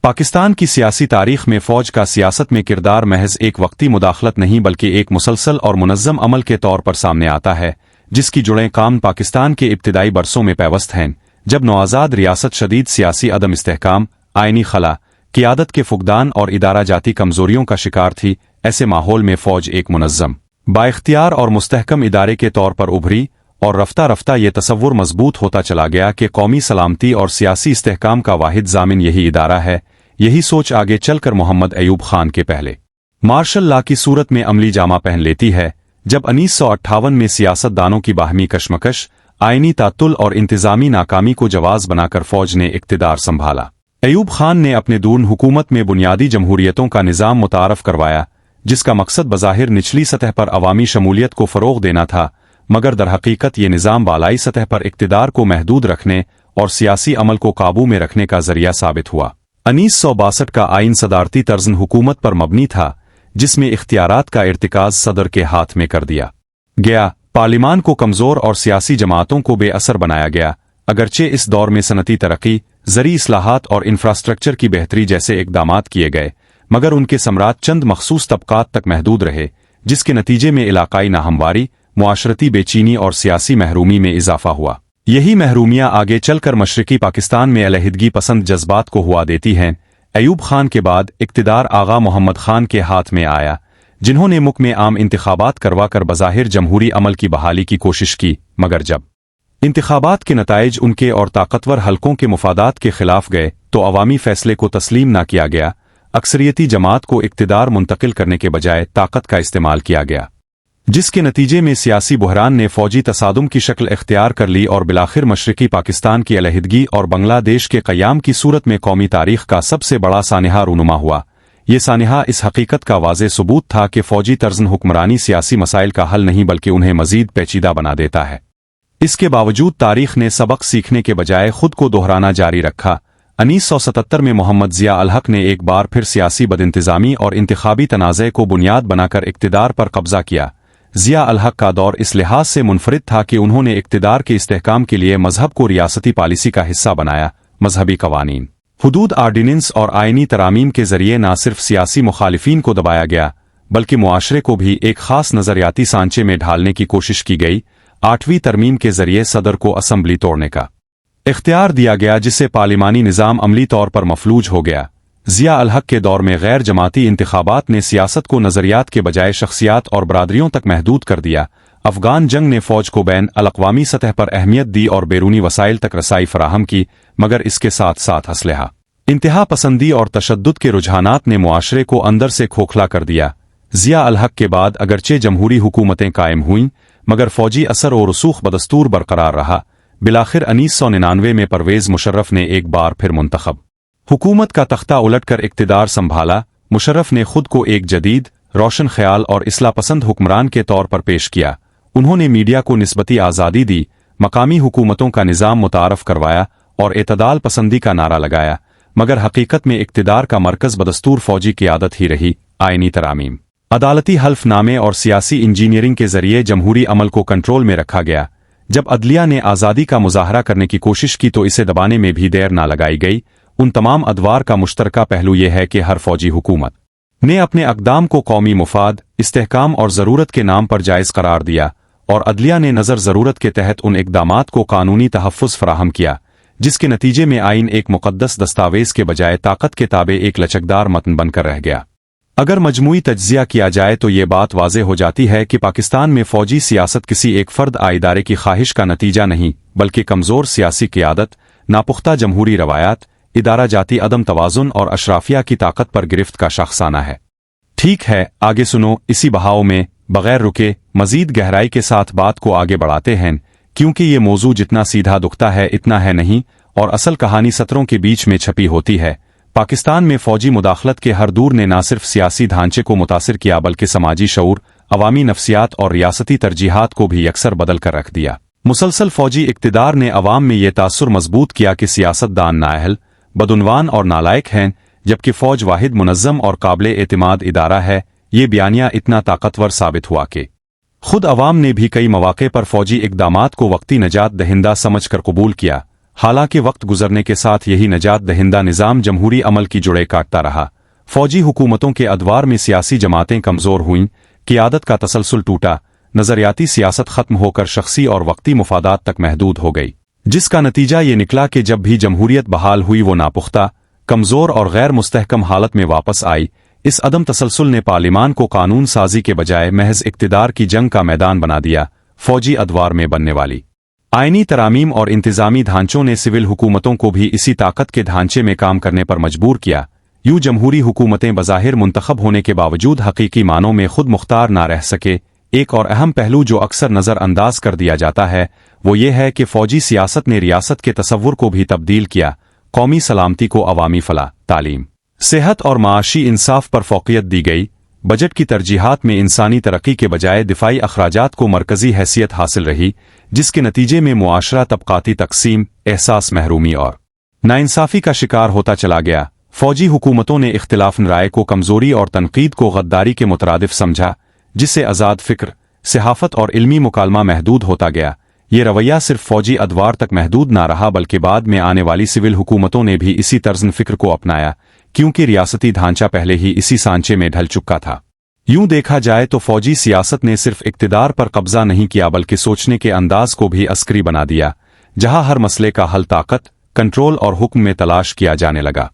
पाकिस्तान की सियासी तारीख में फ़ौज का सियासत में किरदार महज एक वक्ती मुदाखलत नहीं बल्कि एक मुसलसल और मुनज़्ज़म अमल के तौर पर सामने आता है, जिसकी जुड़ें काम पाकिस्तान के इब्तिदाई बरसों में पैवस्त हैं, जब नौआज़ाद रियासत शदीद सियासी अदम इस्तेहकाम, आइनी खला, क़ियादत के फुक़दान और इदारा जाती कमज़ोरियों का शिकार थी। ऐसे माहौल में फ़ौज एक मुनज़्ज़म, बाइख्तियार और मुस्तहकम इदारे के तौर पर उभरी और रफ्ता रफ्ता ये तसव्वुर मजबूत होता चला गया कि कौमी सलामती और सियासी इस्तेहकाम का वाहिद ज़ामिन यही इदारा है। यही सोच आगे चलकर मोहम्मद अयूब खान के पहले मार्शल लॉ की सूरत में अमली जामा पहन लेती है, जब 1958 में सियासतदानों की बाहमी कशमकश, आइनी तातुल और इंतजामी नाकामी को जवाज़ बनाकर फ़ौज ने इक़्तिदार संभाला। अयूब खान ने अपने दून हुकूमत में बुनियादी जमहूरियतों का निज़ाम मुतारफ़ करवाया, जिसका मकसद बज़ाहिर निचली सतह पर अवामी शमूलियत को फ़रोग़ देना था, मगर दरहकीकत ये निज़ाम बालाई सतह पर इक़्तिदार को महदूद रखने और सियासी अमल को काबू में रखने का ज़रिया साबित हुआ। 1962 का आइन सदारती तर्ज़न हुकूमत पर मबनी था, जिसमें इख्तियारात का इर्तिकाज़ सदर के हाथ में कर दिया गया। पार्लिमान को कमज़ोर और सियासी जमातों को बेअसर बनाया गया। अगरचे इस दौर में सनती तरक्की, ज़री इस्लाहात और इंफ्रास्ट्रक्चर की बेहतरी जैसे इक़दामात किए गए, मगर उनके समरात चंद मखसूस तबकात तक महदूद रहे, जिसके नतीजे में इलाकाई नाहमवारी, मुआशरती बेचीनी और सियासी महरूमी में इजाफा हुआ। यही महरूमियाँ आगे चलकर मशरकी पाकिस्तान में अलहदगी पसंद जज्बात को हुआ देती हैं। अयूब खान के बाद इक़्तिदार आगा मोहम्मद खान के हाथ में आया, जिन्होंने मुल्क में आम इंतखाबात करवाकर बज़ाहिर जमहूरी अमल की बहाली की कोशिश की, मगर जब इंतखाबात के नताइज उनके और ताकतवर हलकों के मुफादात के खिलाफ गए तो अवामी फैसले को तस्लीम न किया गया। अक्सरियती जमात को इक़्तिदार मुंतकिल करने के बजाय ताकत का इस्तेमाल किया गया, जिसके नतीजे में सियासी बुहरान ने फ़ौजी तसादुम की शक्ल इख्तियार कर ली और बिलाखिर मशरकी पाकिस्तान की अलहदगी और बांग्लादेश के क़याम की सूरत में कौमी तारीख़ का सबसे बड़ा सानिहा रूनुमा हुआ। ये सानिहा इस हकीकत का वाज़े सबूत था कि फ़ौजी तर्ज़न हुक्मरानी सियासी मसाइल का हल नहीं बल्कि उन्हें मज़ीद पेचीदा बना देता है। इसके बावजूद तारीख़ ने सबक सीखने के बजाय खुद को दोहराना जारी रखा। 1977 में मोहम्मद ज़िया अल हक़ ने एक बार फिर सियासी बदइंतज़ामी और इंतखाबी तनाज़े को बुनियाद बनाकर इक़्तिदार पर कब्ज़ा किया। ज़िया अल हक़ का दौर इस लिहाज से मुनफरिद था कि उन्होंने इक़्तिदार के इस्तेहकाम के लिए मज़हब को रियासती पॉलिसी का हिस्सा बनाया। मजहबी कवानीन, हुदूद आर्डिनेंस और आइनी तरामीम के ज़रिए न सिर्फ सियासी मुखालिफिन को दबाया गया, बल्कि मुआशरे को भी एक ख़ास नज़रियाती सांचे में ढालने की कोशिश की गई। 8वीं तरमीम के ज़रिए सदर को असम्बली तोड़ने का इख्तियार दिया गया, जिससे पार्लिमानी निज़ाम अमली तौर पर मफलूज हो गया। ज़िया अल हक़ के दौर में गैर जमाती इंतखाबात ने सियासत को नज़रियात के बजाय शख्सियात और बरादरियों तक महदूद कर दिया। अफ़गान जंग ने फ़ौज को बैन अल-अक़वामी सतह पर अहमियत दी और बैरूनी वसाइल तक रसाई फराहम की, मगर इसके साथ साथ असलहा, इंतहा पसंदी और तशद्दुद के रुझानात ने मुआशरे को अंदर से खोखला कर दिया। ज़िया अल हक़ के बाद अगरचे जमहूरी हुकूमतें कायम हुईं, मगर फ़ौजी असर और रसूख बदस्तूर बरकरार रहा। बिलाखिर 1999 में परवेज़ मुशर्रफ ने एक बार फिर मुंतखब हुकूमत का तख्ता उलटकर इक़्तिदार संभाला। मुशर्रफ ने खुद को एक जदीद, रोशन ख्याल और इस्लाह पसंद हुक्मरान के तौर पर पेश किया। उन्होंने मीडिया को निस्बती आज़ादी दी, मकामी हुकूमतों का निज़ाम मुतारफ़ करवाया और एतदाल पसंदी का नारा लगाया, मगर हकीकत में इक़्तिदार का मरकज़ बदस्तूर फ़ौजी क़ियादत ही रही। आइनी तरामीम, अदालती हल्फनामे और सियासी इंजीनियरिंग के ज़रिए जमहूरी अमल को कंट्रोल में रखा गया। जब अदलिया ने आज़ादी का मुज़ाहरा करने की कोशिश की तो इसे दबाने में भी देर ना लगाई गई। उन तमाम अदवार का मुश्तरका पहलू यह है कि हर फ़ौजी हुकूमत ने अपने अक़दाम को कौमी मुफाद, इस्तेहकाम और ज़रूरत के नाम पर जायज़ करार दिया, और अदलिया ने नज़र ज़रूरत के तहत उन इक़दामात को कानूनी तहफ़्फ़ुज़ फ़राहम किया, जिसके नतीजे में आइन एक मुक़द्दस दस्तावेज़ के बजाय ताकत के ताबे एक लचकदार मतन बनकर रह गया। अगर मजमूई तज्ज़िया किया जाए तो ये बात वाज़े हो जाती है कि पाकिस्तान में फ़ौजी सियासत किसी एक फ़र्द इदारे की ख्वाहिश का नतीजा नहीं, बल्कि कमज़ोर सियासी क़ियादत, नापुख्ता जमहूरी रवायात, इदारा जाती अदम तवाज़ुन और अशराफिया की ताकत पर गिरफ्त का शख्साना है। ठीक है, आगे सुनो। इसी बहाव में बग़ैर रुके मज़ीद गहराई के साथ बात को आगे बढ़ाते हैं, क्योंकि ये मौजू जितना सीधा दुखता है इतना है नहीं, और असल कहानी सत्रों के बीच में छपी होती है। पाकिस्तान में फ़ौजी मुदाखलत के हर दूर ने न सिर्फ सियासी ढांचे को मुतासिर किया, बल्कि समाजी शऊर, अवामी नफ्सियात और रियासती तरजीहात को भी यकसर बदल कर रख दिया। मुसलसल फ़ौजी इक़्तिदार ने अवाम में यह तासुर मजबूत किया कि सियासतदान नाअहल, बदउनवान और नालायक हैं, जबकि फ़ौज वाहिद मुनज़्ज़म और काबिल एतिमाद इदारा है। ये बयानिया इतना ताकतवर साबित हुआ कि खुद अवाम ने भी कई मौक़े पर फ़ौजी इक़दामात को वक्ती नजात दहिंदा समझकर कबूल किया। हालांकि वक्त गुजरने के साथ यही नजात दहिंदा निज़ाम जमहूरी अमल की जुड़े काटता रहा। फौजी हुकूमतों के अदवार में सियासी जमातें कमज़ोर हुईं, क़ियादत का तसलसल टूटा, नज़रियाती सियासत ख़त्म होकर शख्सी और वक्ती मुफादात तक महदूद हो गई, जिसका नतीजा ये निकला कि जब भी जमहूरियत बहाल हुई वो नापुख्ता, कमज़ोर और गैर मुस्तहकम हालत में वापस आई। इस अदम तसलसल ने पार्लिमान को कानून साजी के बजाय महज इक़्तिदार की जंग का मैदान बना दिया। फौजी अदवार में बनने वाली आईनी तरामीम और इंतज़ामी ढांचों ने सिविल हुकूमतों को भी इसी ताकत के ढांचे में काम करने पर मजबूर किया। यूं जमहूरी हुकूमतें बज़ाहिर मुंतखब होने के बावजूद हकीकी मानों में खुद मुख्तार ना रह सके। एक और अहम पहलू जो अक्सर नज़रअंदाज कर दिया जाता है वो ये है कि फौजी सियासत ने रियासत के तसव्वुर को भी तब्दील किया। कौमी सलामती को अवामी फलाह, तालीम, सेहत और माशी इंसाफ पर फोकियत दी गई। बजट की तरजीहात में इंसानी तरक्की के बजाय दिफाई अखराजात को मरकजी हैसियत हासिल रही, जिसके नतीजे में मुआशरा तबकाती तकसीम, एहसास महरूमी और नाइंसाफी का शिकार होता चला गया। फौजी हुकूमतों ने इख्तिलाफ राय को कमजोरी और तनकीद को गद्दारी के मुतरादिफ समझा, जिससे आज़ाद फिक्र, सहाफ़त और इल्मी मुकालमा महदूद होता गया। ये रवैया सिर्फ फौजी अदवार तक महदूद ना रहा बल्कि बाद में आने वाली सिविल हुकूमतों ने भी इसी तर्ज़ फिक्र को अपनाया, क्योंकि रियासती ढांचा पहले ही इसी सांचे में ढल चुका था। यूं देखा जाए तो फौजी सियासत ने सिर्फ इक़्तिदार पर कब्जा नहीं किया बल्कि सोचने के अंदाज को भी अस्करी बना दिया, जहां हर मसले का हल ताकत, कंट्रोल और हुक्म में तलाश किया जाने लगा।